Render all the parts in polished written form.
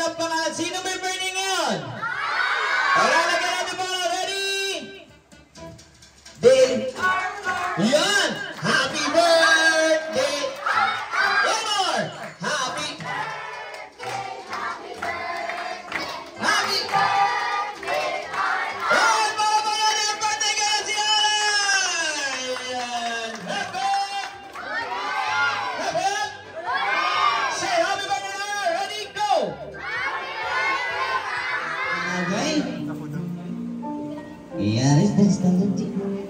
ang pangalan. Sino may birthday ngayon? Lalagyan natin mga ready? Yan! Happy birthday! One more! Happy Ay, mga pangalan yung birthday ka na si Alan! Yan! Happy! Say happy birthday! Ready, go! Okay. Yan, dance.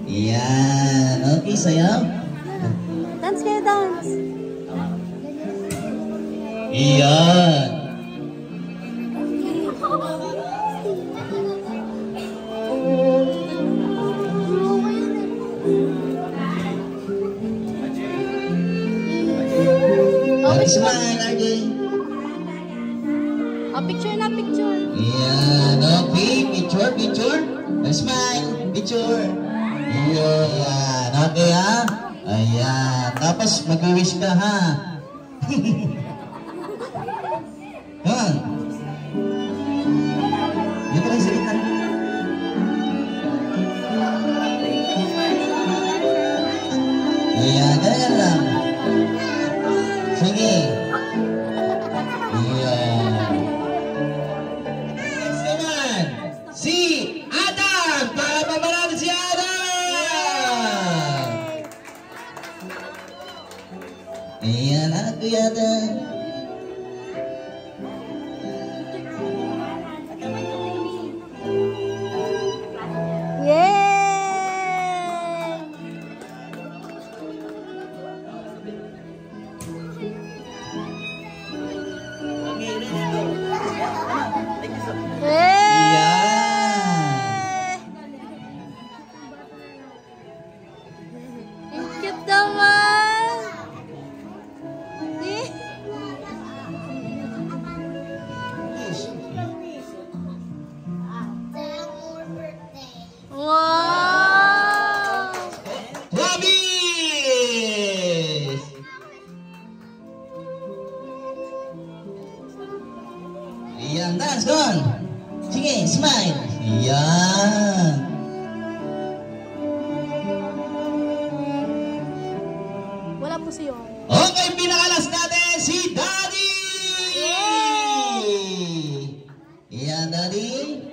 Yan, okay, sayaw. Dance kayo, dance. Yan. Smile, RJ. Oh, picture na, picture. Yan, okay. Picture. Smile, picture. Yan, okay ha? Ayan. Tapos mag-wish ka ha? Yan. Dito lang salita. Ayan, ganyan lang. Sige. Ayan. Next naman, si Adam! Para pamarami si Adam! Ayan, anak ko Adam. Ayan, dance, go on. Sige, smile. Ayan. Wala po siyo. Okay, pinakalas natin si Daddy! Ayan, Daddy.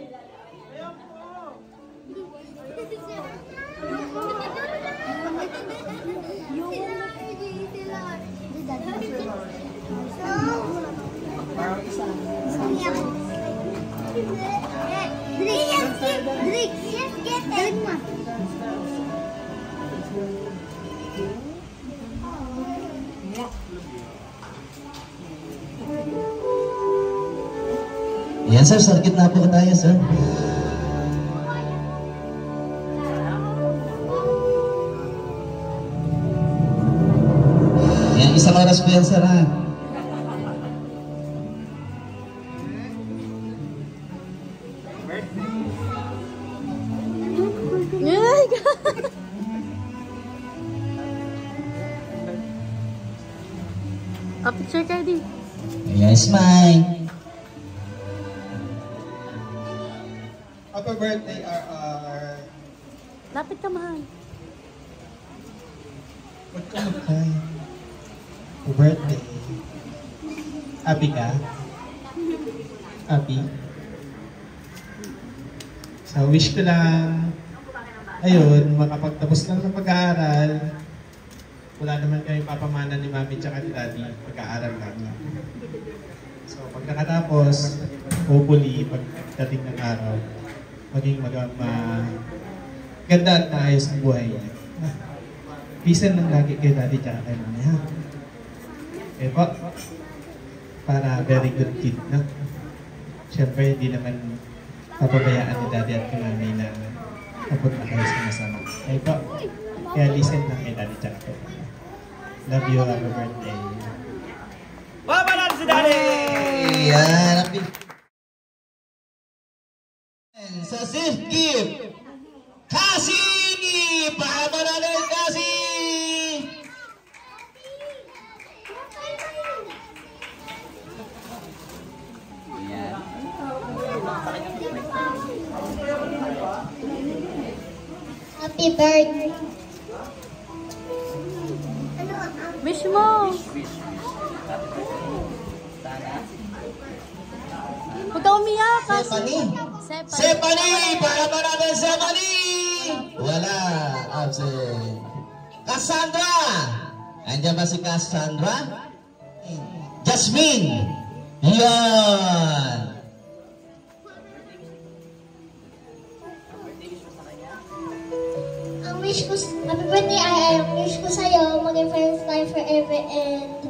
Ayan sir, sa gitna po tayo sir. Ayan, isang oras po yan sir ha. Picture kayo di. Ayan, smile. Happy birthday, RR. Lapit ka, mahal. Huwag ka magkay. Happy birthday. Happy ka? Happy? So, wish ko lang, ayun, makapagtapos lang ng pag-aaral. Wala naman kami papamana ni Mami tsaka ni Daddy, pag-aaral lang. So, pag nakatapos, hopefully, pagdating ng araw, maging ganda at maayos ang buhay niya. Pisan lang lagi kay Daddy tsaka kay Mami, ha? Okay po? Para very good kid, no? Siyempre, hindi naman papabayaan ni Daddy at kay Mami na abot na kayo sa masama. Okay po? Kaya listen lang kay Daddy tsaka kay Mami. Love you, happy birthday. Baba natin si Daddy! Ayan, happy. Sa gift gift, Cassie! Baba natin, Cassie! Ayan. Happy birthday. Wish mo. Huwag ka umiyak. Stephanie. Stephanie! Para ba natin Stephanie? Wala. Absent. Cassandra! Andiyan ba si Cassandra? Jasmine! Yan! Ang wish ko, happy birthday, ang wish ko sa'yo, maging friends tayo forever and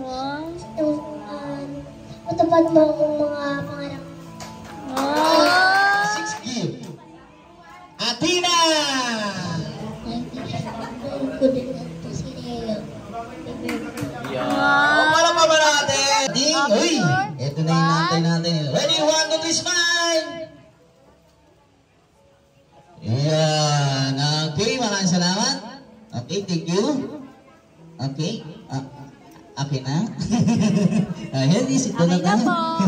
matupad mo ang mga pangarap. Six gift. Athena! Good enough to si Leo. Para pa ba natin? Uy! Ito na yung nantay natin. Ready, 1, 2, 3, smile! Yan. Okay, maraming salamat. Okay, thank you. Okay. Okay na? Ayan, ito na Okay na po.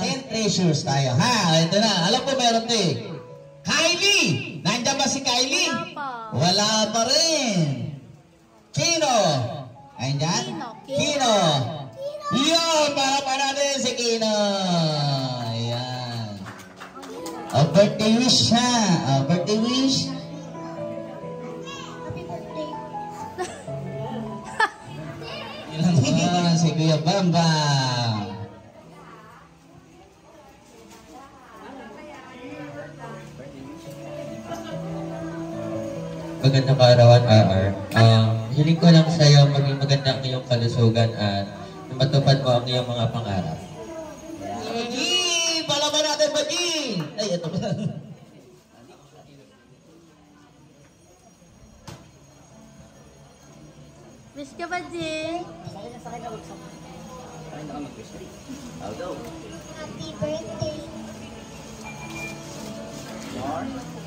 And treasures tayo. Ha, ito na. Alam ko meron to eh. Kylie! Nandiyan ba si Kylie? Wala pa. Wala pa rin. Kino? Ayan? Kino. Yun, para pa natin si Kino. Ayan. A birthday wish ha. A birthday wish. Happy birthday. Yun, si Kuya Bambam. Magandang kaarawan, RR. Hiling ko lang sa iyo maging maganda ang iyong kalusugan at matupad mo ang iyong mga pangarap. Baji! Palaban natin, Baji! Ay, ito ba? Wish ka ba, Jing? Happy birthday.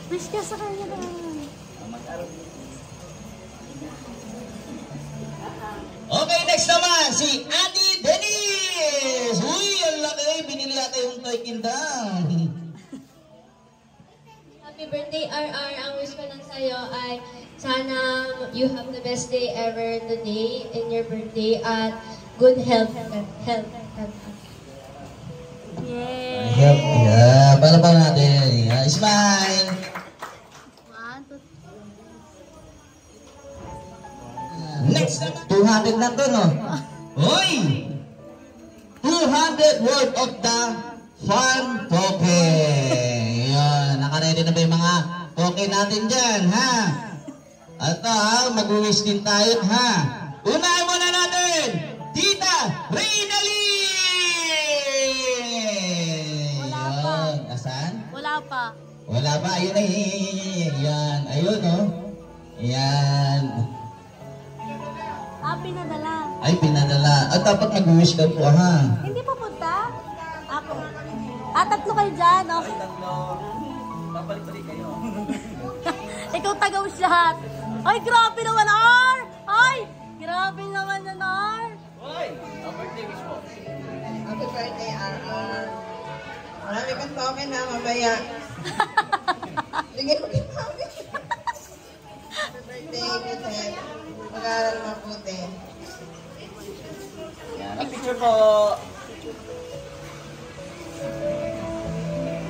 Wish ka sa kanya na. Okay, next naman, si Ate Denise! Uy, ang laki! Binili natin yung toy kindang. Happy birthday, RR. Ang wish ko lang sa'yo ay sana you have the best day ever today in your birthday at good health. Yay! Help. Yeah, palaban natin. Yeah, smile! 1, 2, Next naman, 200 na to, no? Uy! 200 worth of the farm token. Yan, nakaready na ba yung mga token natin dyan, ha? At mag-wish din tayo, ha? Unahin muna natin, Tita Reynalyn! Wala pa. Yan, asan? wala pa. Wala pa, ayun na, yan, ayun, no? Yan. Pinadala. Ay, pinadala. At dapat mag-wish ka po, ha? Hindi pa punta? Ako. Tatlo kayo dyan, okay? Babalik-balik kayo. Ikaw tagaw-shot. Ay, grabe naman, R! Ay! Grabe naman yan, R! Hoy! Ang birthday wish mo. Happy birthday, RR. Marami kang token na mamaya. Sige, mag-happy. Happy birthday, good health. Mag-aaral mabuti. Yan. Ang picture po.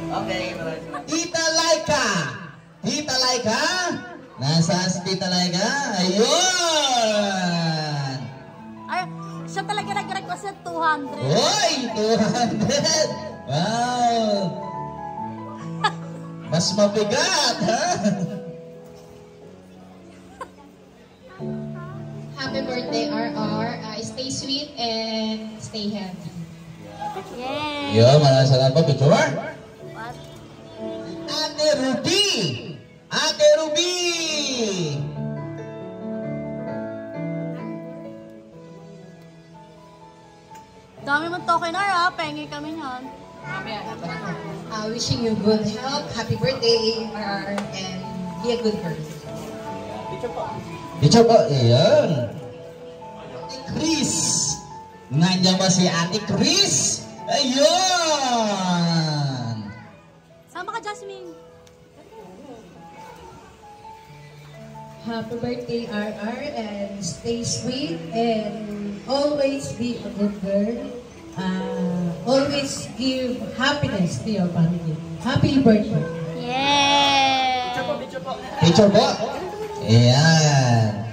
Okay, maraming salamat. Tita Laika! Tita Laika? Nasaan si Tita Laika? Ayun! Ay, siya talaga nag-request ng 200. Uy! 200! Wow! Mas mabigat, ha? Happy birthday, RR. Stay sweet and stay healthy. Yay! Yo, maraming salamat. Picture? What? Ate Ruby! Ate Ruby! Dami mong token, R, ha? Pengi kami niyan. Wishing you good health, happy birthday, RR, and be a good person. Picture po. Picture po. Ayan. Ate Chris! Nandiyan ba si Ate Chris? Ayun! Sama ka, Jasmine. happy birthday, RR, and stay sweet and always be a good girl. Always give happiness to your family. Happy birthday. Yeah! Picture po. Picture po. Ayan.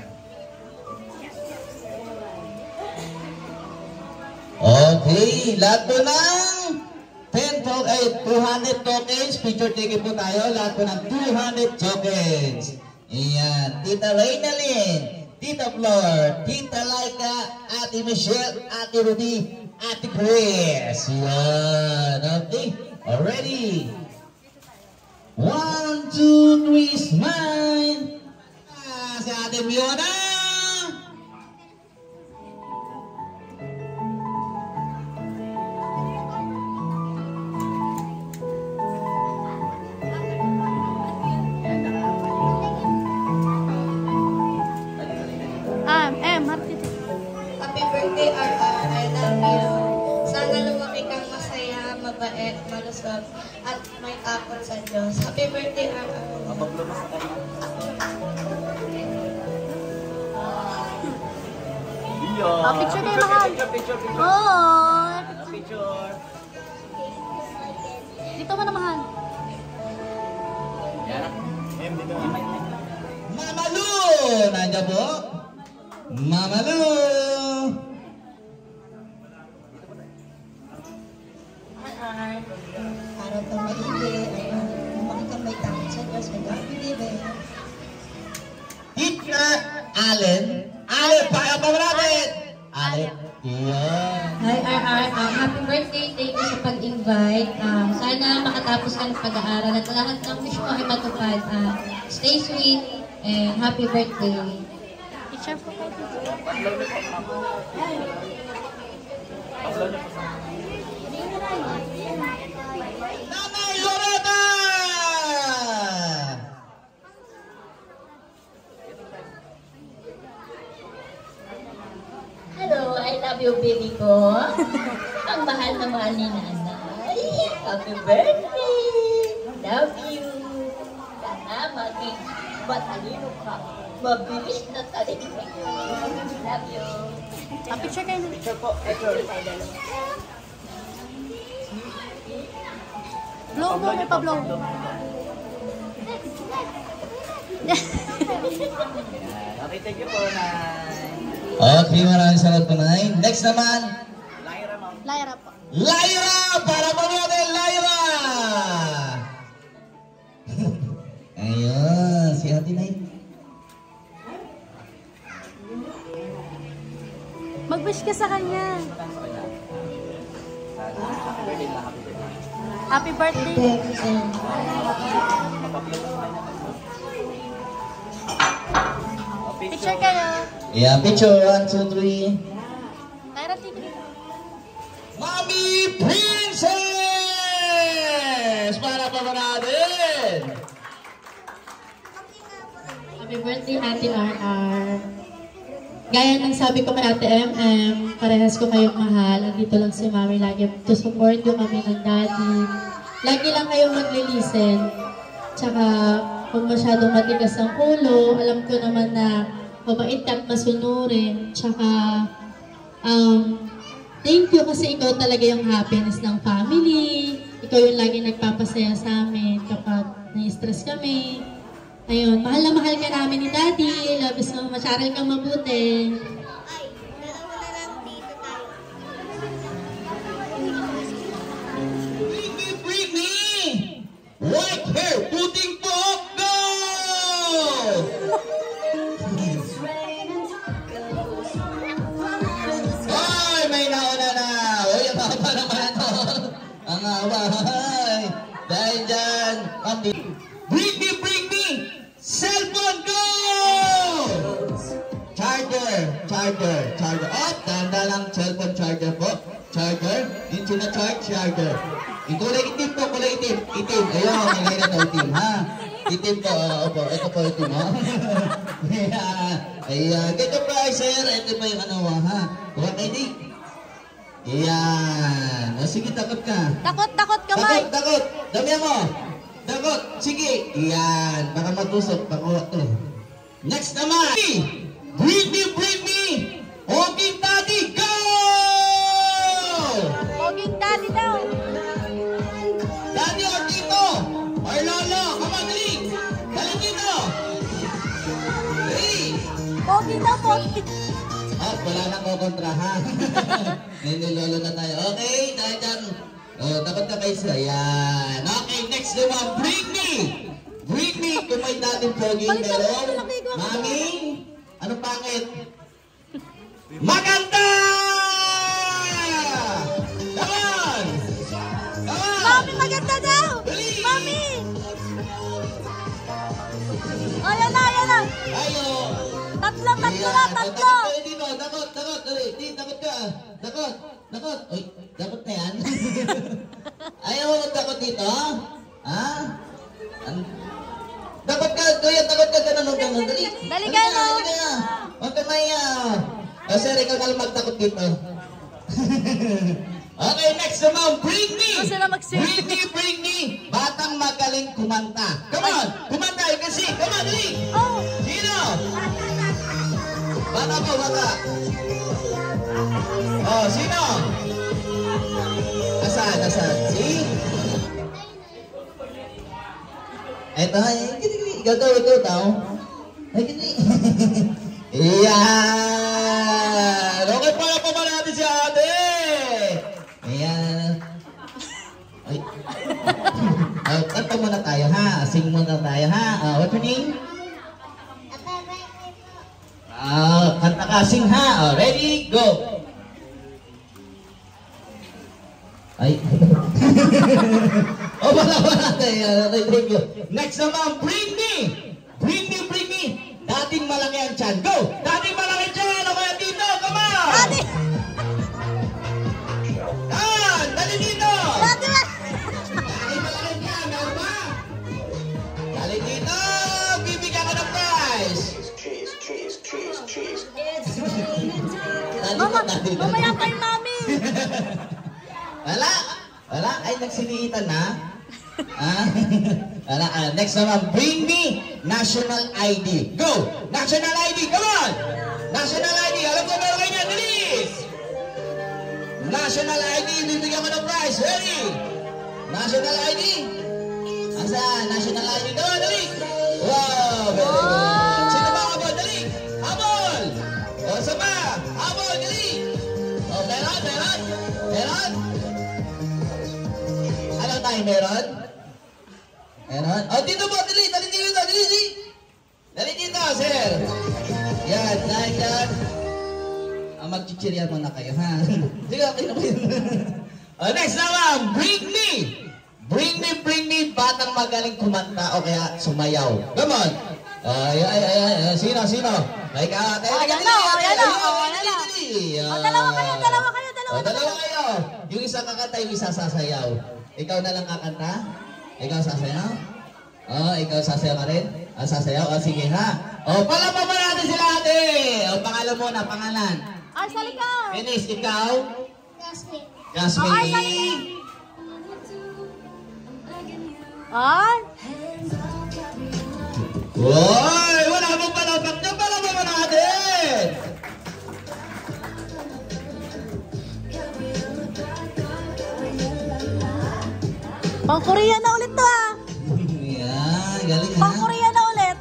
Okay, lahat po ng 200 tokens, picture taking po tayo, lahat po ng 200 tokens. Ayan, Tita Reynalyn, Tita Flor, Tita Laika, Ate Michelle, Ate Rudy, Ate Chris. Ayan, okay, already. 1, 2, 3, smile. Si Ate Miona. Happy birthday, RR. I love you. Sana lumaki kang masaya, mabait, malusog, at may takot sa Diyos. Happy birthday, RR. Picture kayo, mahal. Picture. Oh! Picture. Dito mo na, mahal. Yan. Mama Lu! Nandiyan po? Mama Lu! Araw kang maigi, lumaki kang may takot sa Diyos, may God-believing. Tita Allen. Allen, paano pa natin? Allen. Yan. Hi, RR. Happy birthday. Thank you sa pag-invite. Sana makatapos ka ng pag-aaral at lahat ng wish mo ay matupad. Stay sweet and happy birthday. Picture po kayo. Nanay Loretta! Hello, I love you, baby ko. Ang mahal na mahal ni nanay. Happy birthday! Love you. Sana maging matalino ka. Mabilis na talino. Love you. Picture kayo. Picture po. Picture. Blow mo, may pa-blow. Okay, thank you po, Nay. Okay, maraming salamat po, Nay. Next naman, Lyra, ma'am. Lyra po. Lyra! Para po natin, Lyra! Ayun, si Ate Nay. Mag-wish ka sa kanya. Happy birthday. Picture kayo. Yeah, picture. 1, 2, 3. Lyra, TV. Mami Princess! Para pa natin! Happy birthday, Ate RR. Gaya ng sabi ko kay Ate MM, parehas ko kayong mahal. Andito lang si Mami lagi to support yung kami ng daddy. Lagi lang kayong maglilisen. Tsaka kung masyadong matigas ang ulo, alam ko naman na mabait ka at masunurin. Tsaka thank you kasi ikaw talaga yung happiness ng family. Ikaw yung lagi nagpapasaya sa amin kapag na-stress kami. Ayun, mahal na mahal ka namin ni Daddy. Love you so much. Aral kang mabuti. Ay, dalawa na lang dito tayo. Britney! White hair, puting po, go! Ay, may nauna na! Uy, ang haba naman ito. Ang haba. Dahil dyan, Britney! Cellphone, go! Charger. Oh, tanda lang, cellphone charger po. Charger, yung sina-charge, charger. Yung kulay itim po, kulay itim. Itim, ayun, nilagay na ito, itim, ha? Itim po, opo, ito po itim, ha? Ayan, ganito po ay sir, ito po yung ano, ha? Huwag kayo di. Ayan, o sige, takot ka. Takot ka, Mike. Takot, damihan mo. Takot, sige. Ayan, baka matusok, pakuha to. Next naman, Bring Me, Poging Daddy, go! Poging Daddy daw. Daddy or Tito, or Lolo, come on, dali! Dali dito! Dali! Poging daw, Poging. Ah, wala na ko kontra, ha? Nililolo na tayo. Okay, dahil dyan. Dapat na kayo sila. Yan. Okay, next naman, Bring Me, kung may dating Poging meron. Mami, anong pangit? Maganda! Come on! Mami, maganda daw! Mami! Ayan na! Ayo! Tatlo! Takot kayo dito. Takot. Di, takot ka. Takot. Uy, takot na yan. Ayaw mo takot dito? Ha? Takot ka, kuya. Takot ka. Ganun. Dali. Dali ka, no? Huwag ka maya. Sir, ikaw na lang magtakot dito. Okay, next naman. Bring Me. Batang magaling kumanta. Come on. Kumanta. You can sing. Come on, dali. Oh! Sino? Bata po, bata. Oh, sino? Nasaan? See? Eto, ikaw daw. Ay, gini. Iyan. Okay, pala pa ba natin si ate? Ayan. Ay. Kanta muna tayo, ha? Sing muna tayo, ha? What's your name? Kanta ka, sing, ha? Ready, go! Ay. Wala tayo. Thank you. Next naman, Bring Me! Dating malaki ang tiyan. Go! Dating malaki ang tiyan! Ano kaya dito? Come on! Daddy! Dali dito! Daddy! Dating malaki ang tiyan. Meron ba? Dali dito! Bibigyan ka ng prize! Mamaya pa yung mami! Wala? Ay, nagsiniitan na? Wala. Next naman, Bring Me National ID. Go! National ID, come on! National ID, alam ko meron kayo niya, bilis! National ID, bibigyan ko ng prize. Ready? National ID? Asa? National ID, come on, dali! Wow, very good. Sino ba habol? Dali! Habol! O, sama! Habol, dali! O, meron? Ano tayo meron? Meron? O, dito po, dali dito, sir. Yan, dahil yan. Mag-chichirya muna kayo, ha? Sige, okay na po yun. Next naman, Bring Me, batang magaling kumanta o kaya sumayaw. Come on. Sino? Ay, Ayan na. Dalawa kayo. Yung isa kakanta, yung isa sasayaw. Ikaw na lang kakanta? Ikaw sasayaw? Ikaw sasayaw ka rin? Sasayaw? Sige ha. Palaban mo natin sila ate. Pangalan mo na, pangalan. Arsali ka. Finish, ikaw? Jasmine. Arsali ka. Ay. Woy! Wala mong palapak niya, palaban mo natin! Pang-Korea na ulit to, ha? Yeah, galing ha? Pang-Korea na ulit.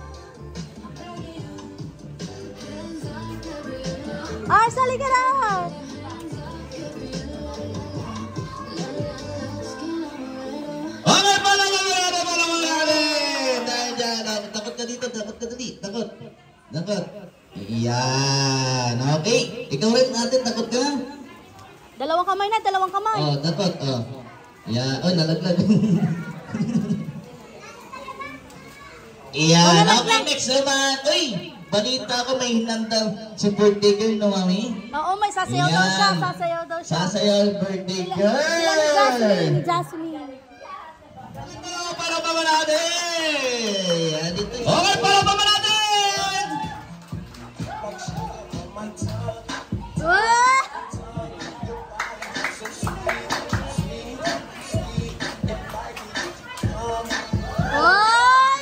Arsali ka na. Okay, palaban mo natin! Dahil dyan, takot ka dito, takot. Yan, okay. Ikaw rin natin, takot ka? Dalawang kamay. Takot, Yan, nalaglag. Yan, okay, next naman. Uy, balita ko may hinanda si birthday girl, no, mami? Oo, may sasayaw daw siya. Sasayaw birthday girl. Jasmine. Para pa natin! Okay, para pa natin! Wah! Oy!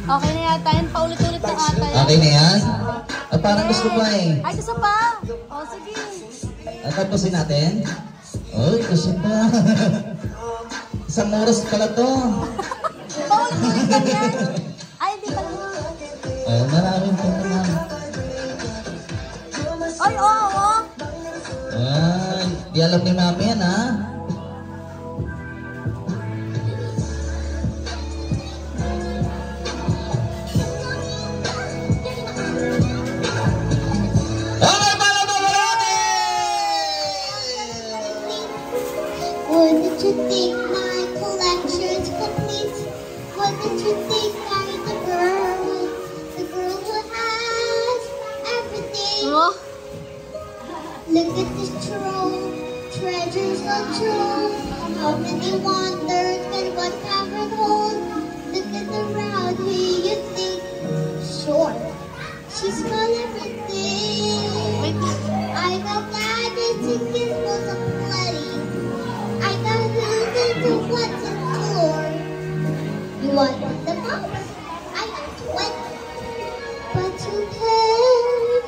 Okay na yata yun. Paulit-ulit na ata yan. Okay na yan? At parang gusto pa eh. Ay, gusto pa. O, sige. At tapusin natin. Oy, gusto pa. Isang oras pala to. Paulit-ulit lang yan. Ay, hindi pala mo. Ay, maraming pa naman. Ay, oo. Ay, di alam ni mami yan ha. Wouldn't you think my collection's complete? Wouldn't you think I'm the girl who has everything? Oh. Look at this trove, treasures untold. How many wonders can one cavern hold? Look at the round, who you think? Sure, she's got everything. I got gadgets and gizmos aplenty. I got hooked into what's in store. You want the box? I got 20. But you can,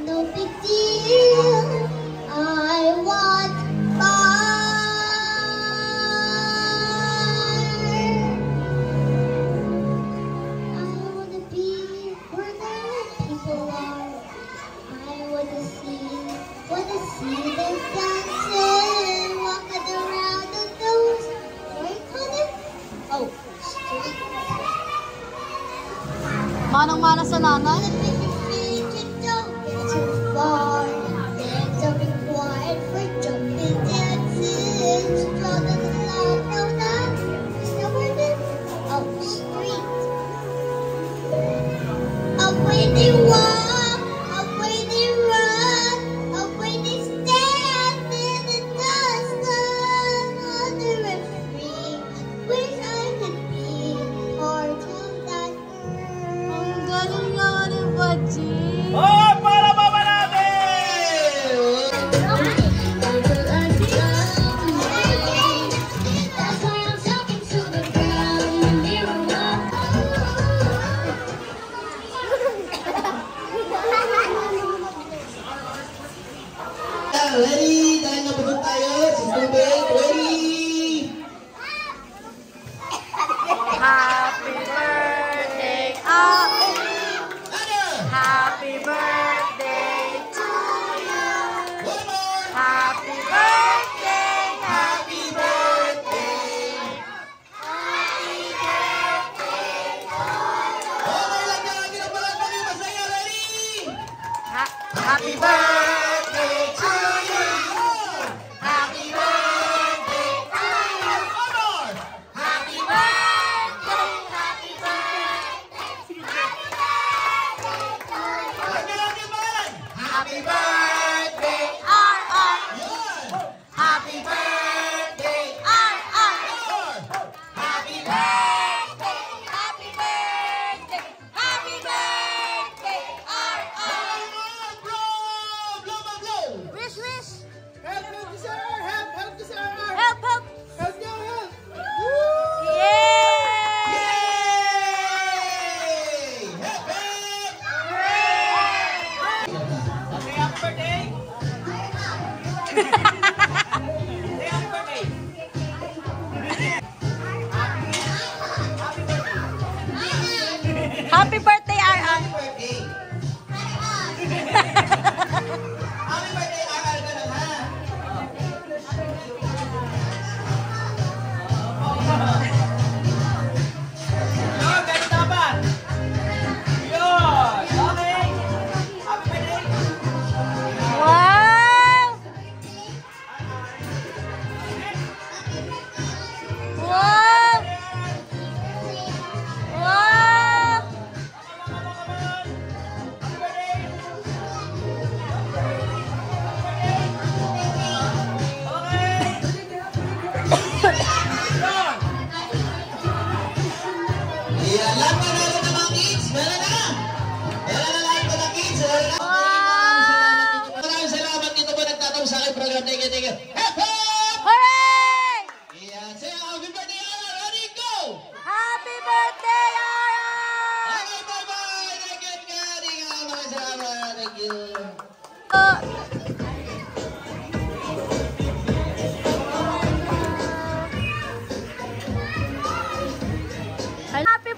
no big deal. I want more. I wanna be where the people are. I wanna see them dancing, walking around the those, what do you call it? Oh, street. Manang-mana sa nanay. Don't get too far. Hands are required for jumping dances. Draw the line, no, there's nowhere to. Oh, street. Away they walk, away they run, away they stand in the dust on the referee. Wish I could be part of that girl. Ang galing naman ni Baji. Oh, para mama namin! That's why I'm talking to the girl in the mirror. Ready? Dahil nabugod tayo. Si tubig. Ready? Happy birthday, Happy birthday to you. One more. Happy birthday, happy birthday. Okay lang yan. Hindi na pala kami masaya. Ready? Happy birthday to you. Happy birthday to you. One more. Happy birthday, happy birthday. Lagi lang yung pangalan. Happy birthday, R.R. Yan. Happy birthday, R.R. More. Happy birthday, happy birthday, happy birthday, R.R. Blow, blow, blow, blow. Wish, wish. Help, help, sir! Help, help, sir! Help, help. Help niyo, help! Yay! Yay! Hep, hep. Happy birthday! Say happy birthday! Happy birthday, R.R. Happy birthday. Happy birthday, Aral ka lang, ha? Yun, ganun dapat! Yun! Okay! Happy birthday! Wow! Wow! Wow! Yan, lahat na meron na mga kids. Meron na. Meron na lahat mga kids. Maraming salamat dito po nagtatawag sa akin program. Thank you, thank you. Hep, hep! Hooray! Yan, say happy birthday, Aral. Ready, go! Happy birthday, R.R. Happy